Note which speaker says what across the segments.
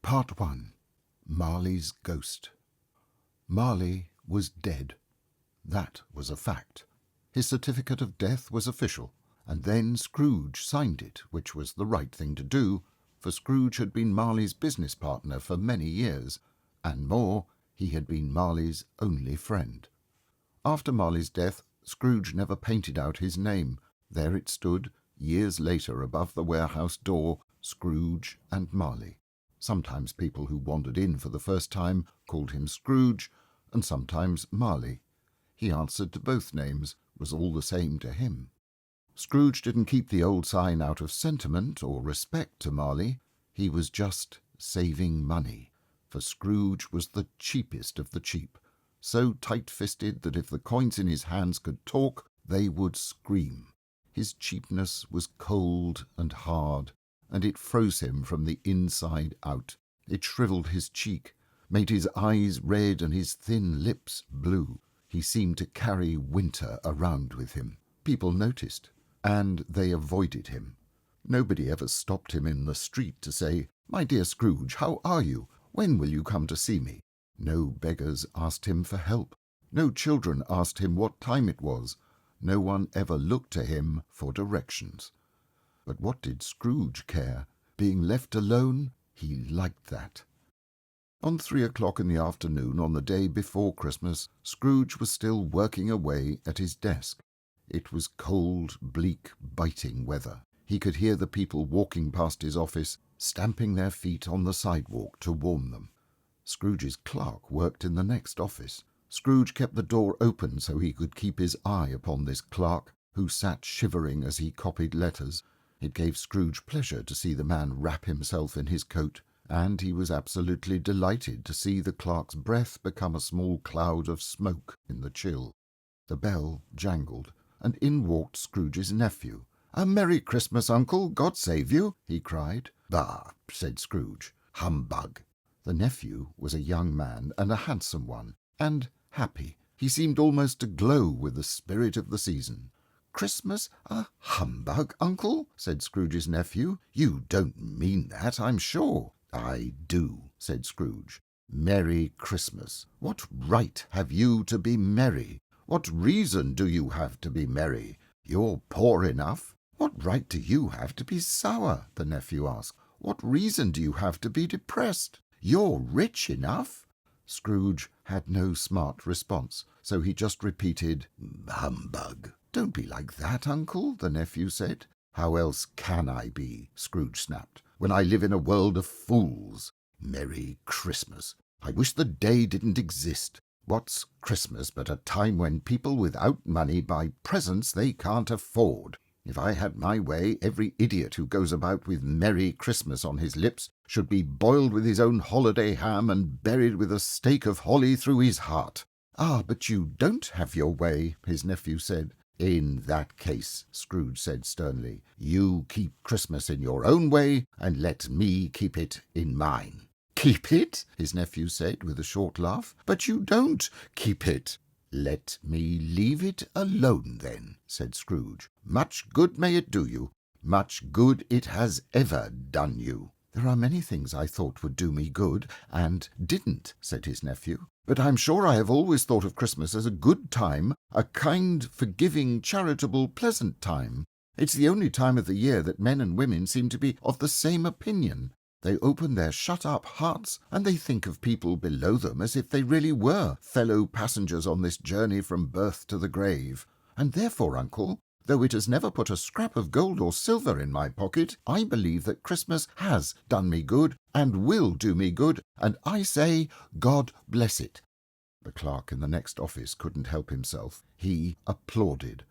Speaker 1: Part 1. Marley's Ghost. Marley was dead. That was a fact. His certificate of death was official, and then Scrooge signed it, which was the right thing to do, for Scrooge had been Marley's business partner for many years, and more, he had been Marley's only friend. After Marley's death, Scrooge never painted out his name. There it stood, years later, above the warehouse door, Scrooge and Marley. Sometimes people who wandered in for the first time called him Scrooge, and sometimes Marley. He answered to both names, was all the same to him. Scrooge didn't keep the old sign out of sentiment or respect to Marley. He was just saving money, for Scrooge was the cheapest of the cheap, so tight-fisted that if the coins in his hands could talk, they would scream. His cheapness was cold and hard, and it froze him from the inside out. It shrivelled his cheek, made his eyes red and his thin lips blue. He seemed to carry winter around with him. People noticed, and they avoided him. Nobody ever stopped him in the street to say, "My dear Scrooge, how are you? When will you come to see me?" No beggars asked him for help. No children asked him what time it was. No one ever looked to him for directions. But what did Scrooge care? Being left alone, he liked that. On 3 o'clock in the afternoon, on the day before Christmas, Scrooge was still working away at his desk. It was cold, bleak, biting weather. He could hear the people walking past his office, stamping their feet on the sidewalk to warm them. Scrooge's clerk worked in the next office. Scrooge kept the door open so he could keep his eye upon this clerk, who sat shivering as he copied letters. It gave Scrooge pleasure to see the man wrap himself in his coat, and he was absolutely delighted to see the clerk's breath become a small cloud of smoke in the chill. The bell jangled, and in walked Scrooge's nephew. "A Merry Christmas, Uncle, God save you!" he cried. "Bah!" said Scrooge. "Humbug!" The nephew was a young man, and a handsome one, and happy. He seemed almost to glow with the spirit of the season. "Christmas a humbug, Uncle?" said Scrooge's nephew. "You don't mean that, I'm sure." "I do," said Scrooge. "Merry Christmas. What right have you to be merry? What reason do you have to be merry? You're poor enough." "What right do you have to be sour?" the nephew asked. "What reason do you have to be depressed? You're rich enough." Scrooge had no smart response, so he just repeated, "Humbug." "Don't be like that, Uncle," the nephew said. "How else can I be," Scrooge snapped, "when I live in a world of fools? Merry Christmas. I wish the day didn't exist. What's Christmas but a time when people without money buy presents they can't afford? If I had my way, every idiot who goes about with Merry Christmas on his lips should be boiled with his own holiday ham and buried with a stake of holly through his heart." "Ah, but you don't have your way," his nephew said. "In that case," Scrooge said sternly, "you keep Christmas in your own way, and let me keep it in mine." "Keep it?" his nephew said with a short laugh. "But you don't keep it." "Let me leave it alone, then," said Scrooge. "Much good may it do you. Much good it has ever done you." "There are many things I thought would do me good, and didn't," said his nephew. "But I'm sure I have always thought of Christmas as a good time, a kind, forgiving, charitable, pleasant time. It's the only time of the year that men and women seem to be of the same opinion. They open their shut-up hearts, and they think of people below them as if they really were fellow passengers on this journey from birth to the grave. And therefore, Uncle, though it has never put a scrap of gold or silver in my pocket, I believe that Christmas has done me good, and will do me good, and I say, God bless it." The clerk in the next office couldn't help himself. He applauded.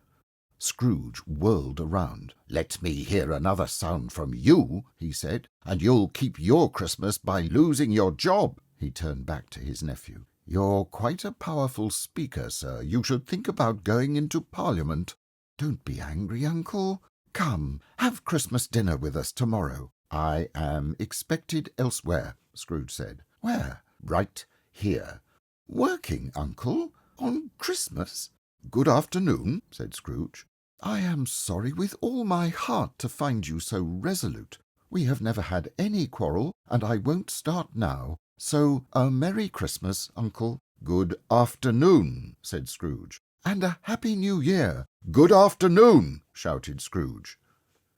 Speaker 1: Scrooge whirled around. "Let me hear another sound from you," he said, "and you'll keep your Christmas by losing your job." He turned back to his nephew. "You're quite a powerful speaker, sir. You should think about going into Parliament." "Don't be angry, Uncle. Come, have Christmas dinner with us tomorrow." "I am expected elsewhere," Scrooge said. "Where?" "Right here." "Working, Uncle? On Christmas?" "Good afternoon," said Scrooge. "I am sorry with all my heart to find you so resolute. We have never had any quarrel, and I won't start now. So, a Merry Christmas, Uncle." "Good afternoon," said Scrooge. "And a Happy New Year." "Good afternoon," shouted Scrooge.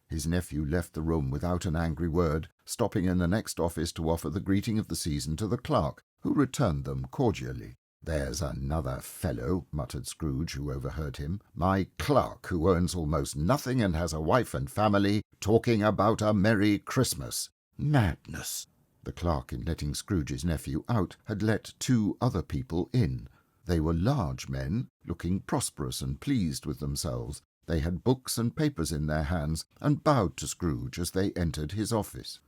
Speaker 1: His nephew left the room without an angry word, stopping in the next office to offer the greeting of the season to the clerk, who returned them cordially. "There's another fellow," muttered Scrooge, who overheard him. "My clerk, who earns almost nothing and has a wife and family, talking about a Merry Christmas. Madness!" The clerk, in letting Scrooge's nephew out, had let 2 other people in. They were large men, looking prosperous and pleased with themselves. They had books and papers in their hands, and bowed to Scrooge as they entered his office.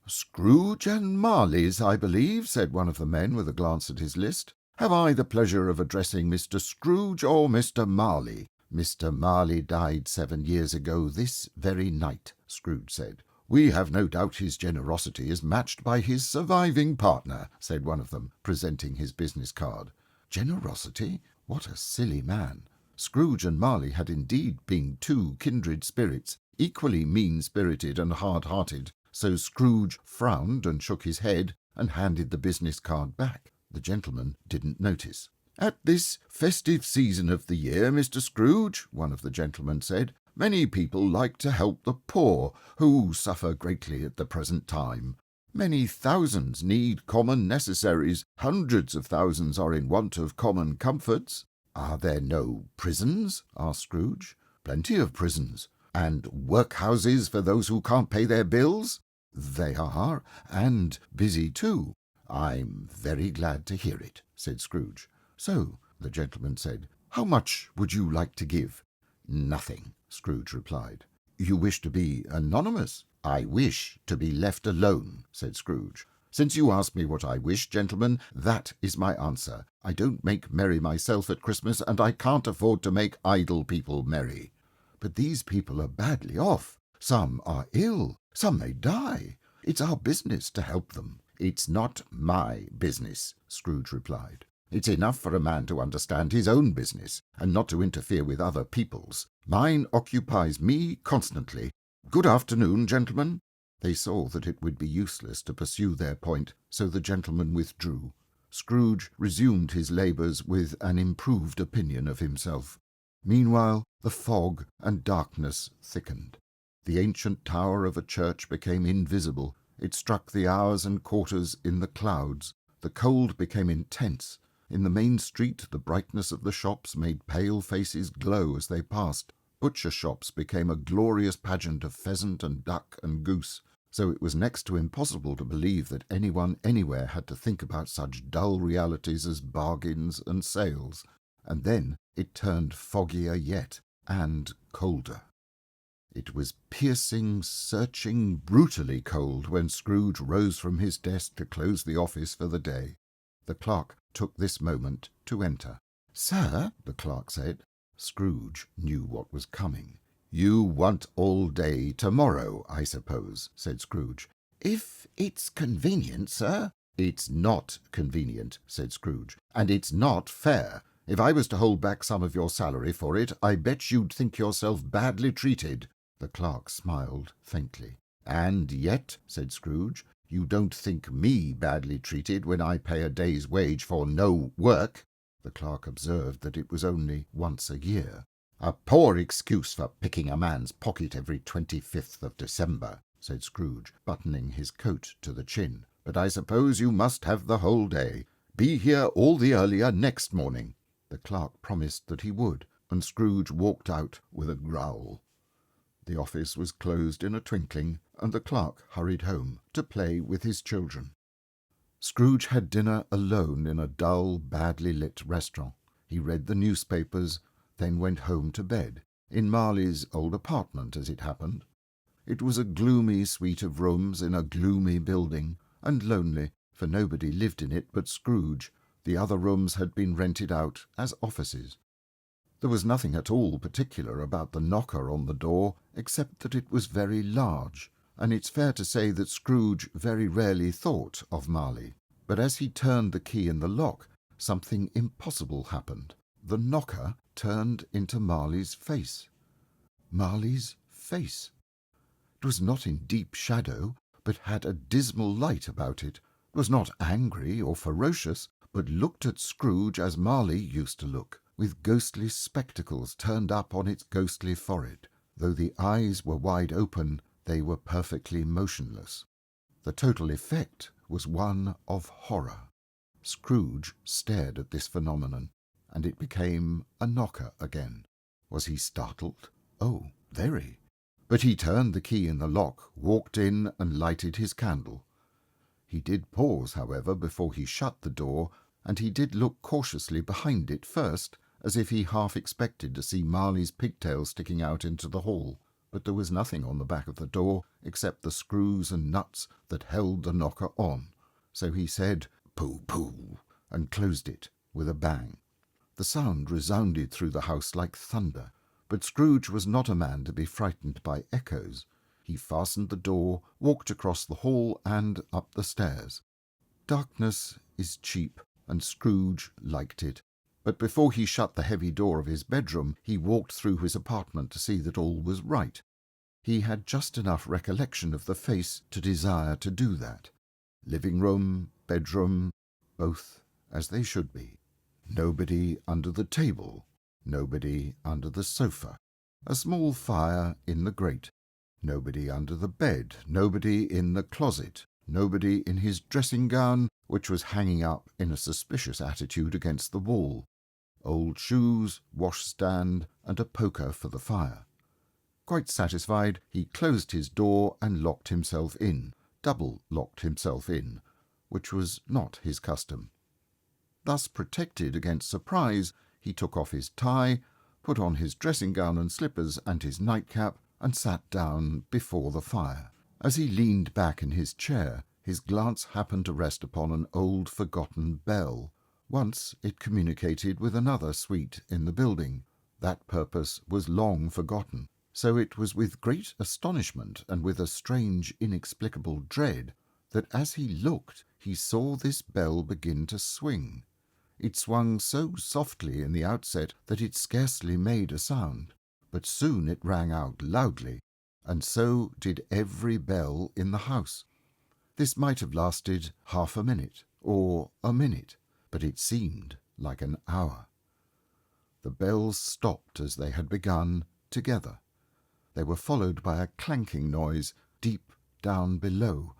Speaker 1: "Scrooge and Marley's, I believe," said one of the men, with a glance at his list. "Have I the pleasure of addressing Mr. Scrooge or Mr. Marley?" "Mr. Marley died 7 years ago this very night," Scrooge said. "We have no doubt his generosity is matched by his surviving partner," said one of them, presenting his business card. Generosity? What a silly man! Scrooge and Marley had indeed been 2 kindred spirits, equally mean-spirited and hard-hearted, so Scrooge frowned and shook his head and handed the business card back. The gentleman didn't notice. "At this festive season of the year, Mr. Scrooge," one of the gentlemen said, "many people like to help the poor, who suffer greatly at the present time. Many thousands need common necessaries. Hundreds of thousands are in want of common comforts." "Are there no prisons?" asked Scrooge. "Plenty of prisons." "And workhouses for those who can't pay their bills?" "They are, and busy too." "I'm very glad to hear it," said Scrooge. "So," the gentleman said, "how much would you like to give?" "Nothing," Scrooge replied. "You wish to be anonymous?" "I wish to be left alone," said Scrooge. "Since you ask me what I wish, gentlemen, that is my answer. I don't make merry myself at Christmas, and I can't afford to make idle people merry." "But these people are badly off. Some are ill. Some may die. It's our business to help them." "It's not my business," Scrooge replied. "It's enough for a man to understand his own business, and not to interfere with other people's. Mine occupies me constantly. Good afternoon, gentlemen." They saw that it would be useless to pursue their point, so the gentleman withdrew. Scrooge resumed his labours with an improved opinion of himself. Meanwhile, the fog and darkness thickened. The ancient tower of a church became invisible. It struck the hours and quarters in the clouds. The cold became intense. In the main street, the brightness of the shops made pale faces glow as they passed. Butcher shops became a glorious pageant of pheasant and duck and goose, so it was next to impossible to believe that anyone anywhere had to think about such dull realities as bargains and sales. And then it turned foggier yet, and colder. It was piercing, searching, brutally cold when Scrooge rose from his desk to close the office for the day. The clerk took this moment to enter. "Sir," the clerk said. Scrooge knew what was coming. "You want all day tomorrow, I suppose," said Scrooge. "If it's convenient, sir." "It's not convenient," said Scrooge, "and it's not fair. If I was to hold back some of your salary for it, I bet you'd think yourself badly treated." The clerk smiled faintly. "And yet," said Scrooge, "you don't think me badly treated when I pay a day's wage for no work." The clerk observed that it was only once a year. "A poor excuse for picking a man's pocket every 25th of December," said Scrooge, buttoning his coat to the chin. "But I suppose you must have the whole day. Be here all the earlier next morning." The clerk promised that he would, and Scrooge walked out with a growl. The office was closed in a twinkling, and the clerk hurried home to play with his children. Scrooge had dinner alone in a dull, badly lit restaurant. He read the newspapers, then went home to bed, in Marley's old apartment, as it happened. It was a gloomy suite of rooms in a gloomy building, and lonely, for nobody lived in it but Scrooge. The other rooms had been rented out as offices. There was nothing at all particular about the knocker on the door, except that it was very large, and it's fair to say that Scrooge very rarely thought of Marley. But as he turned the key in the lock, something impossible happened. The knocker turned into Marley's face. Marley's face. It was not in deep shadow, but had a dismal light about it. It was not angry or ferocious, but looked at Scrooge as Marley used to look, with ghostly spectacles turned up on its ghostly forehead. Though the eyes were wide open, they were perfectly motionless. The total effect was one of horror. Scrooge stared at this phenomenon, and it became a knocker again. Was he startled? Oh, very. But he turned the key in the lock, walked in, and lighted his candle. He did pause, however, before he shut the door, and he did look cautiously behind it first, as if he half expected to see Marley's pigtail sticking out into the hall. But there was nothing on the back of the door except the screws and nuts that held the knocker on. So he said, "Pooh, pooh," and closed it with a bang. The sound resounded through the house like thunder, but Scrooge was not a man to be frightened by echoes. He fastened the door, walked across the hall and up the stairs. Darkness is cheap, and Scrooge liked it. But before he shut the heavy door of his bedroom, he walked through his apartment to see that all was right. He had just enough recollection of the face to desire to do that. Living room, bedroom, both as they should be. Nobody under the table, nobody under the sofa. A small fire in the grate. Nobody under the bed, nobody in the closet, nobody in his dressing-gown, which was hanging up in a suspicious attitude against the wall. Old shoes, washstand, and a poker for the fire. Quite satisfied, he closed his door and locked himself in, double-locked himself in, which was not his custom. Thus protected against surprise, he took off his tie, put on his dressing-gown and slippers and his nightcap, and sat down before the fire. As he leaned back in his chair, his glance happened to rest upon an old forgotten bell. Once it communicated with another suite in the building. That purpose was long forgotten, so it was with great astonishment and with a strange inexplicable dread that as he looked he saw this bell begin to swing. It swung so softly in the outset that it scarcely made a sound, but soon it rang out loudly, and so did every bell in the house. This might have lasted half a minute, or a minute, but it seemed like an hour. The bells stopped as they had begun, together. They were followed by a clanking noise deep down below,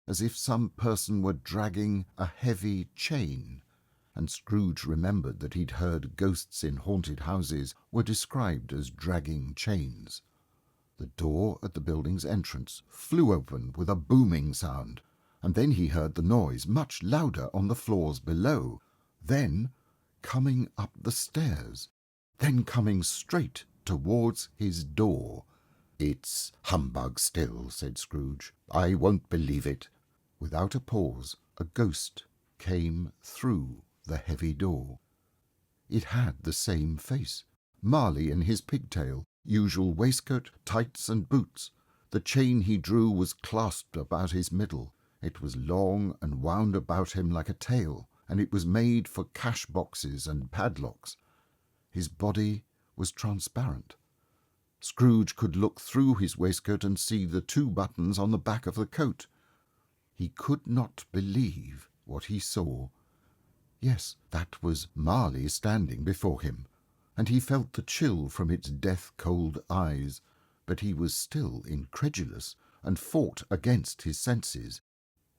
Speaker 1: as if some person were dragging a heavy chain, and Scrooge remembered that he'd heard ghosts in haunted houses were described as dragging chains. The door at the building's entrance flew open with a booming sound, and then he heard the noise much louder on the floors below, then coming up the stairs, then coming straight towards his door. "It's humbug still," said Scrooge. "I won't believe it." Without a pause, a ghost came through the heavy door. It had the same face. Marley in his pigtail, usual waistcoat, tights and boots. The chain he drew was clasped about his middle. It was long and wound about him like a tail, and it was made for cash boxes and padlocks. His body was transparent. Scrooge could look through his waistcoat and see the 2 buttons on the back of the coat. He could not believe what he saw. Yes, that was Marley standing before him, and he felt the chill from its death-cold eyes, but he was still incredulous, and fought against his senses.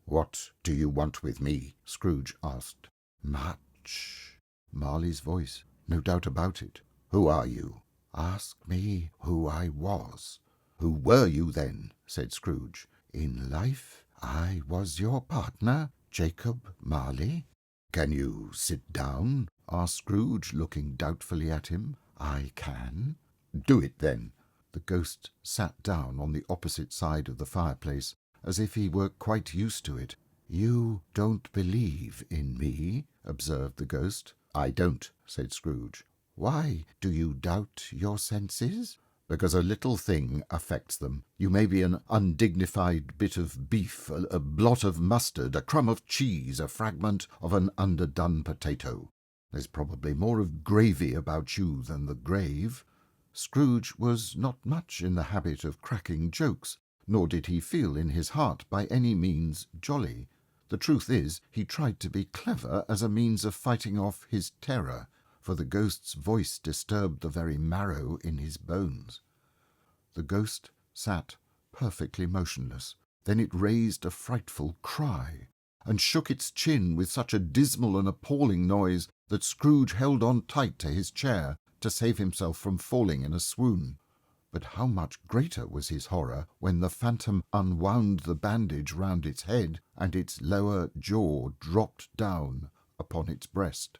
Speaker 1: "What do you want with me?" Scrooge asked. "Much." Marley's voice, no doubt about it. "Who are you?" "Ask me who I was." "Who were you then?" said Scrooge. "In life I was your partner, Jacob Marley." "Can you sit down?" asked Scrooge, looking doubtfully at him. "I can." "Do it, then." The ghost sat down on the opposite side of the fireplace, as if he were quite used to it. "You don't believe in me?" observed the ghost. "I don't," said Scrooge. "Why do you doubt your senses?" "Because a little thing affects them. You may be an undignified bit of beef, a blot of mustard, a crumb of cheese, a fragment of an underdone potato. There's probably more of gravy about you than the grave." Scrooge was not much in the habit of cracking jokes, nor did he feel in his heart by any means jolly. The truth is, he tried to be clever as a means of fighting off his terror, for the ghost's voice disturbed the very marrow in his bones. The ghost sat perfectly motionless. Then it raised a frightful cry, and shook its chin with such a dismal and appalling noise that Scrooge held on tight to his chair to save himself from falling in a swoon. But how much greater was his horror when the phantom unwound the bandage round its head, and its lower jaw dropped down upon its breast.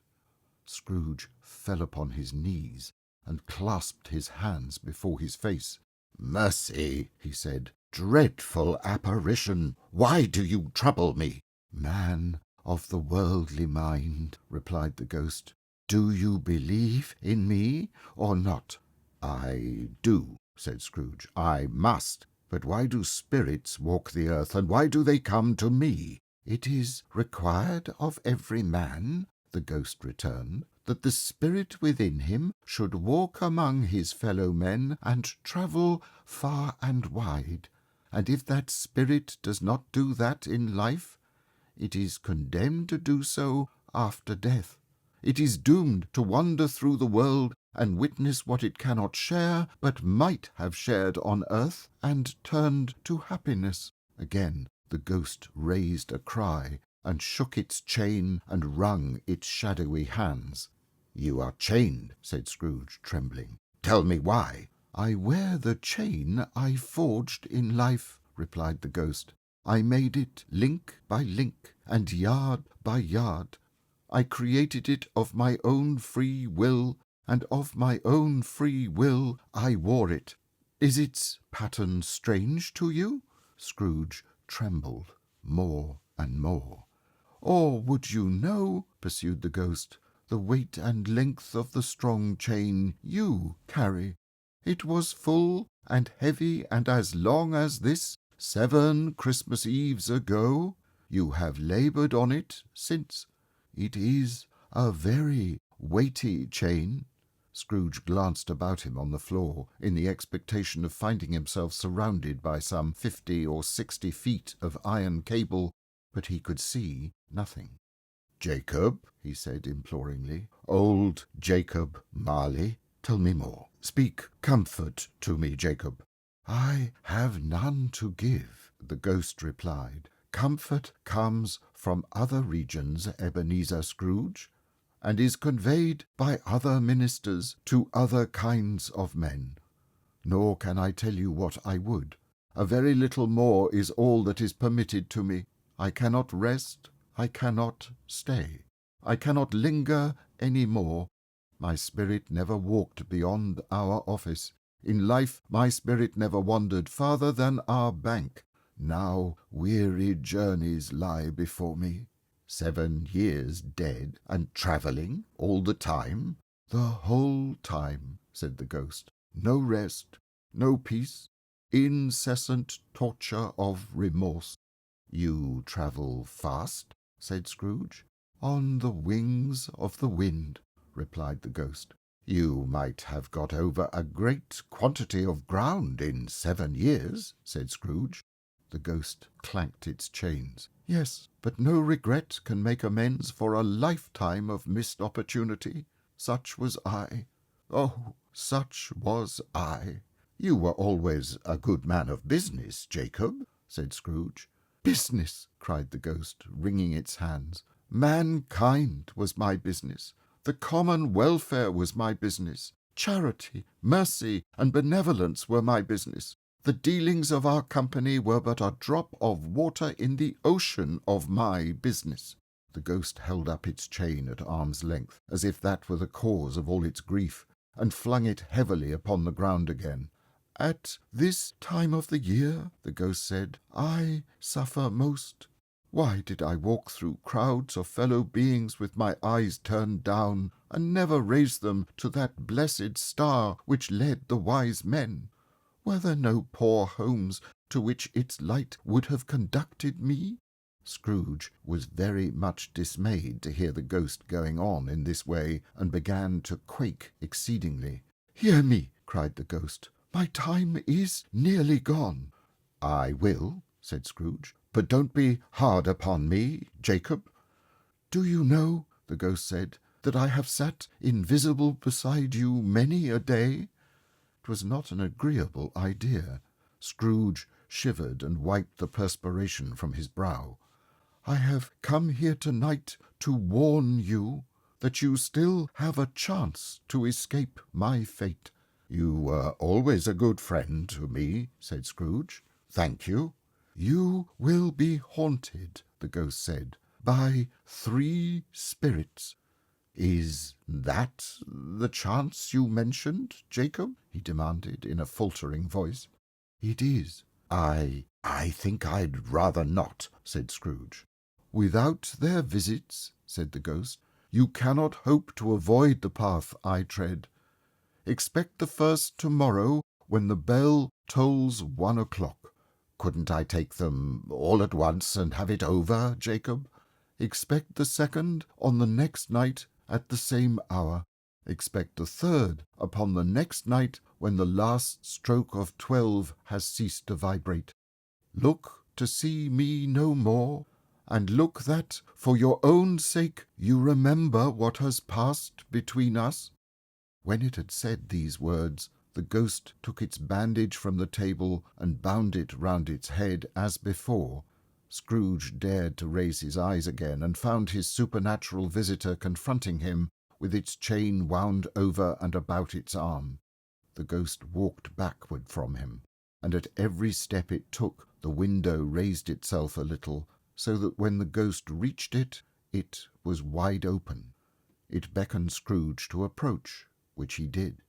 Speaker 1: Scrooge fell upon his knees, and clasped his hands before his face. "Mercy," he said, "dreadful apparition, why do you trouble me?" "Man of the worldly mind," replied the ghost, "do you believe in me or not?" "I do," said Scrooge. "I must. But why do spirits walk the earth, and why do they come to me?" "It is required of every man," the ghost returned, "that the spirit within him should walk among his fellow men and travel far and wide. And if that spirit does not do that in life, it is condemned to do so after death. It is doomed to wander through the world and witness what it cannot share, but might have shared on earth, and turned to happiness." Again the ghost raised a cry, and shook its chain, and wrung its shadowy hands. "You are chained," said Scrooge, trembling. "Tell me why." "I wear the chain I forged in life," replied the ghost. "I made it link by link, and yard by yard. I created it of my own free will, and of my own free will I wore it. Is its pattern strange to you?" Scrooge trembled more and more. "Or would you know," pursued the ghost, "the weight and length of the strong chain you carry? It was full and heavy and as long as this 7 Christmas Eves ago. You have laboured on it since. It is a very weighty chain." Scrooge glanced about him on the floor, in the expectation of finding himself surrounded by some 50 or 60 feet of iron cable, but he could see nothing. "Jacob," he said imploringly, "old Jacob Marley, tell me more. Speak comfort to me, Jacob." "I have none to give," the ghost replied. "Comfort comes from other regions, Ebenezer Scrooge, and is conveyed by other ministers to other kinds of men. Nor can I tell you what I would. A very little more is all that is permitted to me. I cannot rest, I cannot stay, I cannot linger any more. My spirit never walked beyond our office. In life my spirit never wandered farther than our bank. Now weary journeys lie before me. 7 years dead, and travelling all the time?" "The whole time," said the ghost. "No rest, no peace, incessant torture of remorse." "You travel fast?" said Scrooge. "On the wings of the wind," replied the ghost. "You might have got over a great quantity of ground in 7 years," said Scrooge. The ghost clanked its chains. "Yes, but no regret can make amends for a lifetime of missed opportunity. Such was I. Oh, such was I." "You were always a good man of business, Jacob," said Scrooge. "Business!" cried the ghost, wringing its hands. "Mankind was my business. The common welfare was my business. Charity, mercy, and benevolence were my business. The dealings of our company were but a drop of water in the ocean of my business." The ghost held up its chain at arm's length, as if that were the cause of all its grief, and flung it heavily upon the ground again. "At this time of the year," the ghost said, "I suffer most. Why did I walk through crowds of fellow beings with my eyes turned down, and never raise them to that blessed star which led the wise men? Were there no poor homes to which its light would have conducted me?" Scrooge was very much dismayed to hear the ghost going on in this way, and began to quake exceedingly. "Hear me," cried the ghost. "My time is nearly gone. "I will," said Scrooge, "but don't be hard upon me, Jacob." "Do you know," the ghost said, "that I have sat invisible beside you many a day?" It was not an agreeable idea. Scrooge shivered and wiped the perspiration from his brow. "I have come here tonight to warn you that you still have a chance to escape my fate." "You were always a good friend to me," said Scrooge. "Thank you." "You will be haunted," the ghost said, "by 3 spirits." "Is that the chance you mentioned, Jacob?" he demanded in a faltering voice. "It is." I think I'd rather not," said Scrooge. "Without their visits," said the ghost, "you cannot hope to avoid the path I tread. Expect the first tomorrow when the bell tolls 1 o'clock. Couldn't I take them all at once and have it over, Jacob? Expect the second on the next night at the same hour. Expect the third upon the next night when the last stroke of 12 has ceased to vibrate. Look to see me no more, and look that, for your own sake, you remember what has passed between us." When it had said these words, the ghost took its bandage from the table and bound it round its head as before. Scrooge dared to raise his eyes again, and found his supernatural visitor confronting him, with its chain wound over and about its arm. The ghost walked backward from him, and at every step it took, the window raised itself a little, so that when the ghost reached it, it was wide open. It beckoned Scrooge to approach, which he did.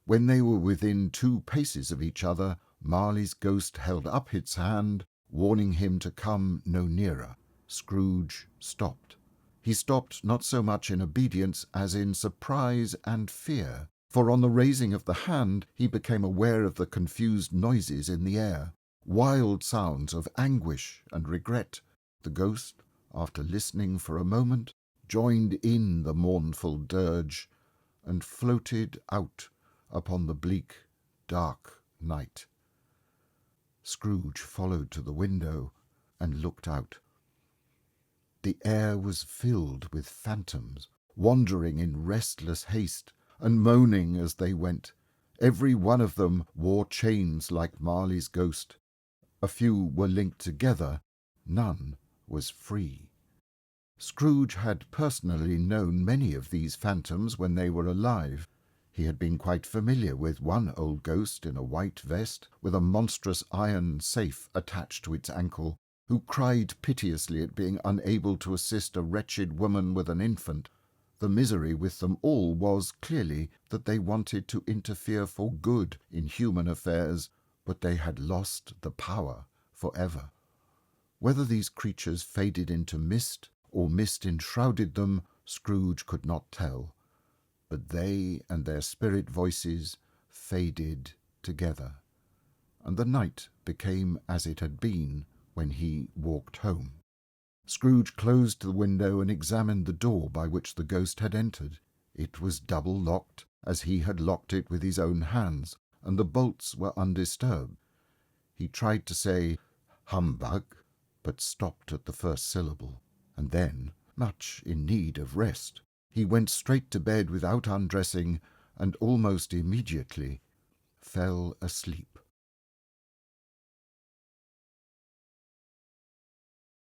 Speaker 1: When they were within 2 paces of each other, Marley's ghost held up its hand, warning him to come no nearer. Scrooge stopped. He stopped not so much in obedience as in surprise and fear, for on the raising of the hand he became aware of the confused noises in the air, wild sounds of anguish and regret. The ghost, after listening for a moment, joined in the mournful dirge, and floated out upon the bleak, dark night. Scrooge followed to the window and looked out. The air was filled with phantoms, wandering in restless haste, and moaning as they went. Every one of them wore chains like Marley's ghost. A few were linked together, none was free. Scrooge had personally known many of these phantoms when they were alive. He had been quite familiar with one old ghost in a white vest, with a monstrous iron safe attached to its ankle, who cried piteously at being unable to assist a wretched woman with an infant. The misery with them all was, clearly, that they wanted to interfere for good in human affairs, but they had lost the power for ever. Whether these creatures faded into mist, or mist enshrouded them, Scrooge could not tell, but they and their spirit voices faded together, and the night became as it had been when he walked home. Scrooge closed the window and examined the door by which the ghost had entered. It was double-locked, as he had locked it with his own hands, and the bolts were undisturbed. He tried to say, "Humbug," but stopped at the first syllable, and then, much in need of rest, he went straight to bed without undressing, and almost immediately fell asleep.